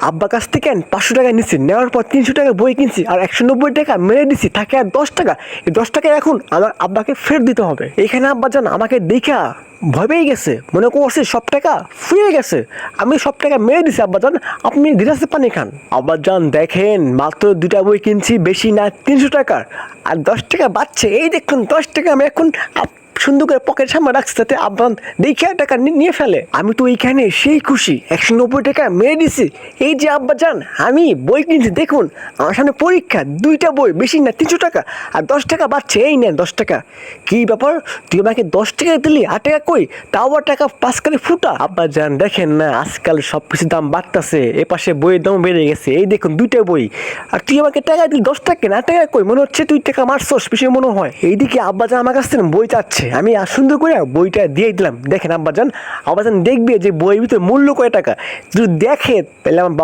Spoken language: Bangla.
আব্বার কাছ থেকে 500 টাকা নিচ্ছি, নেওয়ার পর 300 টাকা বই কিনছি আর 190 টাকা মেরে দিছি, থাকে আর 10 টাকা। এই 10 টাকা এখন আমার আব্বাকে ফেরত দিতে হবে। এখানে আব্বাজান আমাকে দেখা ভয় পেয়ে গেছে, মনে করছে সব টাকা ফুরিয়ে গেছে। আমি সব টাকা মেরে দিছি আব্বাজান, আপনি গিলাসে পানি খান। আব্বাজান দেখেন, মাত্র 2টা বই কিনছি, বেশি না, 300 টাকার, আর 10 টাকা বাচ্চে। এই দেখুন 10 টাকা আমি এখন সুন্দর করে পকেট সামনে রাখছি, যাতে আব্বান দেখে টাকা নিয়ে ফেলে। আমি তো এইখানে সেই খুশি, 190 টাকা মেরে দিছি। এই যে আব্বাজান আমি বই কিনছি, দেখুন আমার সামনে পরীক্ষা, 2টা বই, বেশি না, 300 টাকা, আর 10 টাকা বাচ্চে। এই নেন 10 টাকা। কি ব্যাপার, তুই আমাকে 10 টাকা দিলি, 8 টাকা কই, তাও আবার টাকা পাস করে ফুটা। আব্বাজান দেখেন না, আজকাল সব কিছুর দাম বাড়তেছে, এ পাশে বইয়ের দাম বেড়ে গেছে। এই দেখুন 2টা বই, আর তুই আমাকে টাকা দিলি 10 টাকা না, 8 টাকা কই, মনে হচ্ছে তুই টাকা মারছস বেশি মনে হয়। এইদিকে আব্বাজান আমার কাছ থেকে বই চাচ্ছে, আমি সুন্দর করে বইটা দিয়ে দিলাম। দেখেন আব্বাজান দেখবে যে বইয়ের ভিতরে মূল্য কয় টাকা, যদি দেখে তাহলে আমার